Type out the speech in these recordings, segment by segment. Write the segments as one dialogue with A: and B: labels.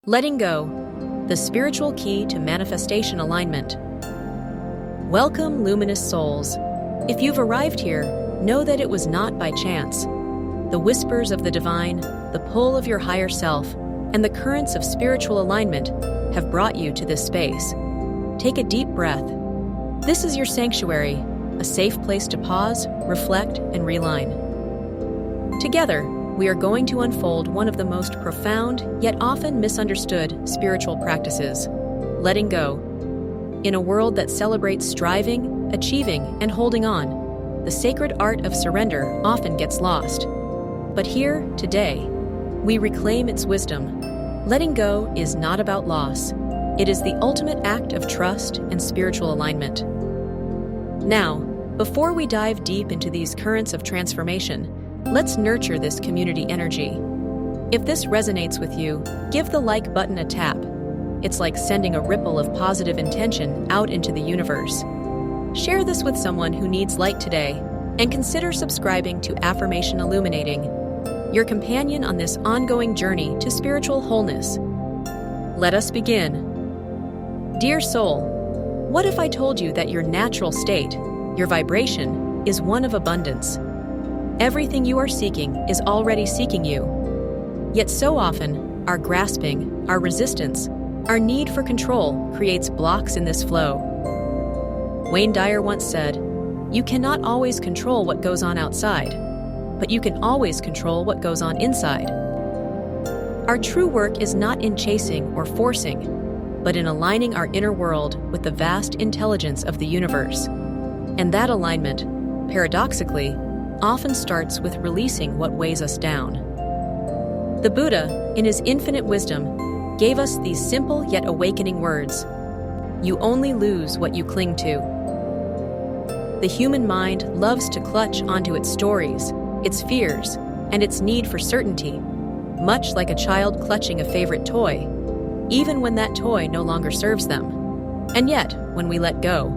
A: Letting go, the spiritual key to manifestation alignment. Welcome, luminous souls. If you've arrived here, know that it was not by chance. The whispers of the divine, the pull of your higher self, and the currents of spiritual alignment have brought you to this space. Take a deep breath. This is your sanctuary, a safe place to pause, reflect, and realign. Together, we are going to unfold one of the most profound, yet often misunderstood, spiritual practices: letting go. In a world that celebrates striving, achieving, and holding on, the sacred art of surrender often gets lost. But here, today, we reclaim its wisdom. Letting go is not about loss. It is the ultimate act of trust and spiritual alignment. Now, before we dive deep into these currents of transformation, let's nurture this community energy. If this resonates with you, give the like button a tap. It's like sending a ripple of positive intention out into the universe. Share this with someone who needs light today, and consider subscribing to Affirmation Illuminating, your companion on this ongoing journey to spiritual wholeness. Let us begin. Dear soul, what if I told you that your natural state, your vibration, is one of abundance? Everything you are seeking is already seeking you. Yet so often, our grasping, our resistance, our need for control creates blocks in this flow. Dyer once said, "You cannot always control what goes on outside, but you can always control what goes on inside." Our true work is not in chasing or forcing, but in aligning our inner world with the vast intelligence of the universe. And that alignment, paradoxically, often starts with releasing what weighs us down. The Buddha, in his infinite wisdom, gave us these simple yet awakening words: "You only lose what you cling to." The human mind loves to clutch onto its stories, its fears, and its need for certainty, much like a child clutching a favorite toy, even when that toy no longer serves them. And yet, when we let go,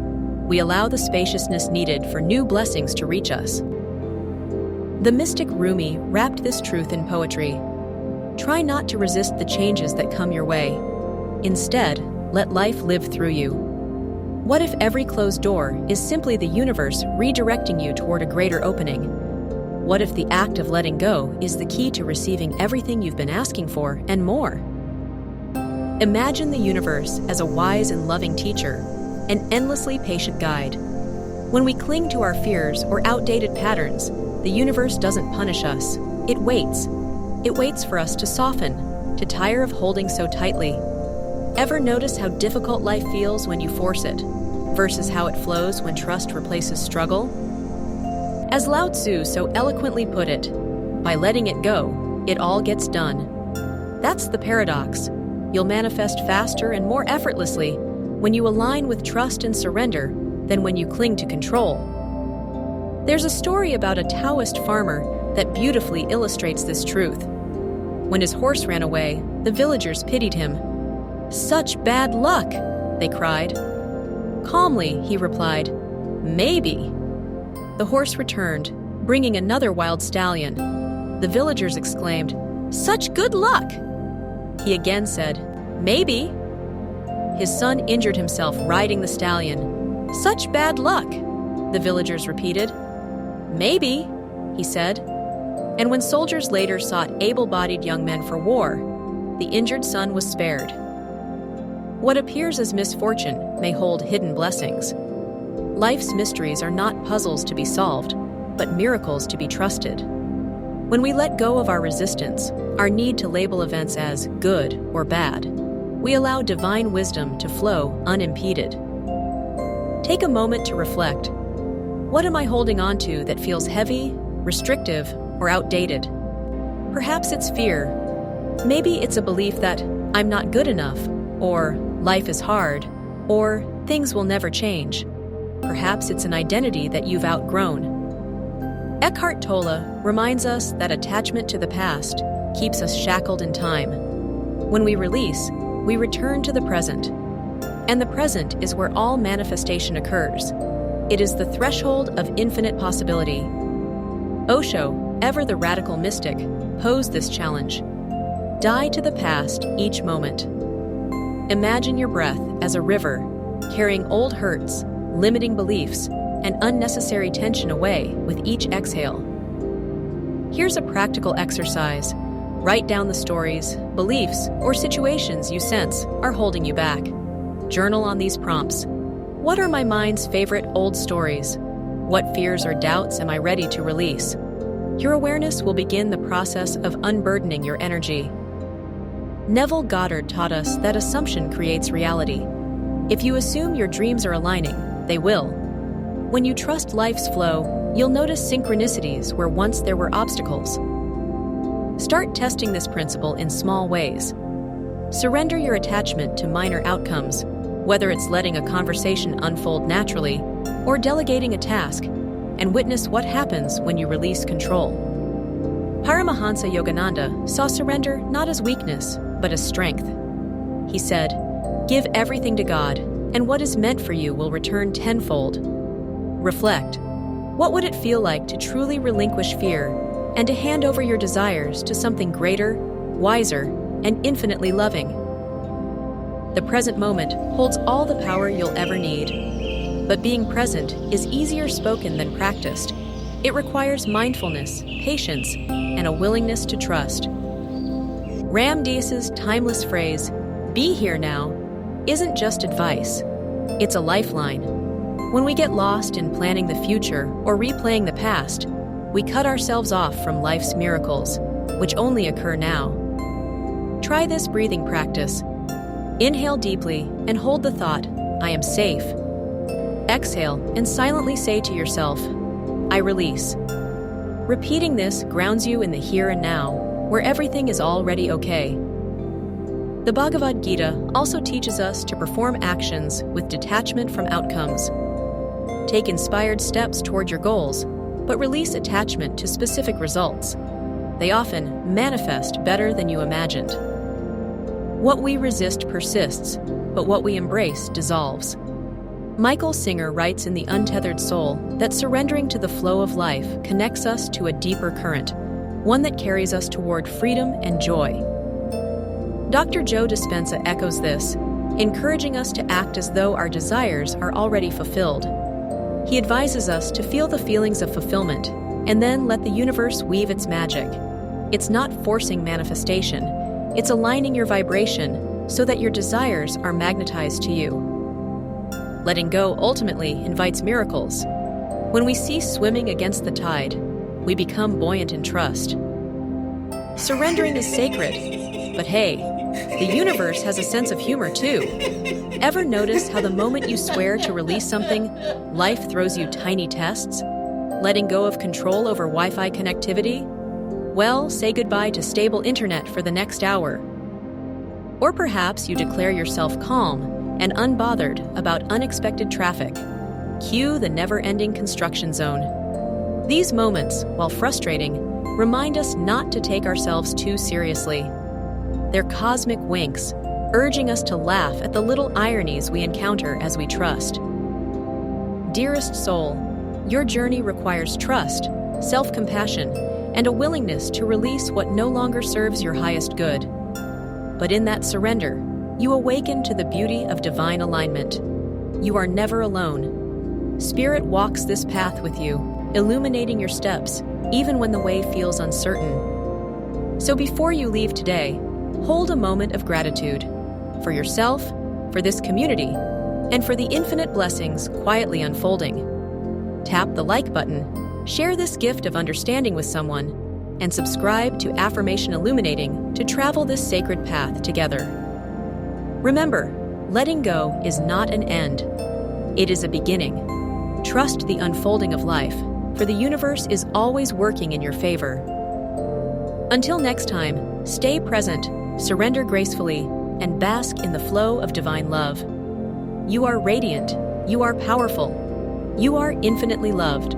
A: we allow the spaciousness needed for new blessings to reach us. The mystic Rumi wrapped this truth in poetry. Try not to resist the changes that come your way. Instead, let life live through you. What if every closed door is simply the universe redirecting you toward a greater opening? What if the act of letting go is the key to receiving everything you've been asking for and more? Imagine the universe as a wise and loving teacher, an endlessly patient guide. When we cling to our fears or outdated patterns, the universe doesn't punish us. It waits. It waits for us to soften, to tire of holding so tightly. Ever notice how difficult life feels when you force it, versus how it flows when trust replaces struggle? As Lao Tzu so eloquently put it, by letting it go, it all gets done. That's the paradox. You'll manifest faster and more effortlessly when you align with trust and surrender than when you cling to control. There's a story about a Taoist farmer that beautifully illustrates this truth. When his horse ran away, the villagers pitied him. "Such bad luck!" they cried. Calmly, he replied, "Maybe." The horse returned, bringing another wild stallion. The villagers exclaimed, "Such good luck!" He again said, "Maybe." His son injured himself riding the stallion. "Such bad luck!" the villagers repeated. "Maybe," he said. And when soldiers later sought able-bodied young men for war, the injured son was spared. What appears as misfortune may hold hidden blessings. Life's mysteries are not puzzles to be solved, but miracles to be trusted. When we let go of our resistance, our need to label events as good or bad, we allow divine wisdom to flow unimpeded. Take a moment to reflect. What am I holding on to that feels heavy, restrictive, or outdated? Perhaps it's fear. Maybe it's a belief that I'm not good enough, or life is hard, or things will never change. Perhaps it's an identity that you've outgrown. Eckhart Tolle reminds us that attachment to the past keeps us shackled in time. When we release, we return to the present. And the present is where all manifestation occurs. It is the threshold of infinite possibility. Osho, ever the radical mystic, posed this challenge. Die to the past each moment. Imagine your breath as a river, carrying old hurts, limiting beliefs, and unnecessary tension away with each exhale. Here's a practical exercise. Write down the stories, beliefs, or situations you sense are holding you back. Journal on these prompts. What are my mind's favorite old stories? What fears or doubts am I ready to release? Your awareness will begin the process of unburdening your energy. Neville Goddard taught us that assumption creates reality. If you assume your dreams are aligning, they will. When you trust life's flow, you'll notice synchronicities where once there were obstacles. Start testing this principle in small ways. Surrender your attachment to minor outcomes, whether it's letting a conversation unfold naturally or delegating a task, and witness what happens when you release control. Paramahansa Yogananda saw surrender not as weakness, but as strength. He said, "Give everything to God, and what is meant for you will return tenfold." Reflect. What would it feel like to truly relinquish fear and to hand over your desires to something greater, wiser, and infinitely loving? The present moment holds all the power you'll ever need. But being present is easier spoken than practiced. It requires mindfulness, patience, and a willingness to trust. Ram Dass's timeless phrase, "Be here now," isn't just advice. It's a lifeline. When we get lost in planning the future or replaying the past, we cut ourselves off from life's miracles, which only occur now. Try this breathing practice. Inhale deeply and hold the thought, "I am safe." Exhale and silently say to yourself, "I release." Repeating this grounds you in the here and now, where everything is already okay. The Bhagavad Gita also teaches us to perform actions with detachment from outcomes. Take inspired steps toward your goals, but release attachment to specific results. They often manifest better than you imagined. What we resist persists, but what we embrace dissolves. Michael Singer writes in The Untethered Soul that surrendering to the flow of life connects us to a deeper current, one that carries us toward freedom and joy. Dr. Joe Dispenza echoes this, encouraging us to act as though our desires are already fulfilled. He advises us to feel the feelings of fulfillment and then let the universe weave its magic. It's not forcing manifestation, it's aligning your vibration so that your desires are magnetized to you. Letting go ultimately invites miracles. When we cease swimming against the tide, we become buoyant in trust. Surrendering is sacred, but hey, the universe has a sense of humor too. Ever notice how the moment you swear to release something, life throws you tiny tests? Letting go of control over Wi-Fi connectivity? Well, say goodbye to stable internet for the next hour. Or perhaps you declare yourself calm and unbothered about unexpected traffic. Cue the never-ending construction zone. These moments, while frustrating, remind us not to take ourselves too seriously. They're cosmic winks, urging us to laugh at the little ironies we encounter as we trust. Dearest soul, your journey requires trust, self-compassion, and a willingness to release what no longer serves your highest good. But in that surrender, you awaken to the beauty of divine alignment. You are never alone. Spirit walks this path with you, illuminating your steps, even when the way feels uncertain. So before you leave today, hold a moment of gratitude for yourself, for this community, and for the infinite blessings quietly unfolding. Tap the like button, share this gift of understanding with someone, and subscribe to Affirmation Illuminating to travel this sacred path together. Remember, letting go is not an end. It is a beginning. Trust the unfolding of life, for the universe is always working in your favor. Until next time, stay present, surrender gracefully, and bask in the flow of divine love. You are radiant. You are powerful. You are infinitely loved.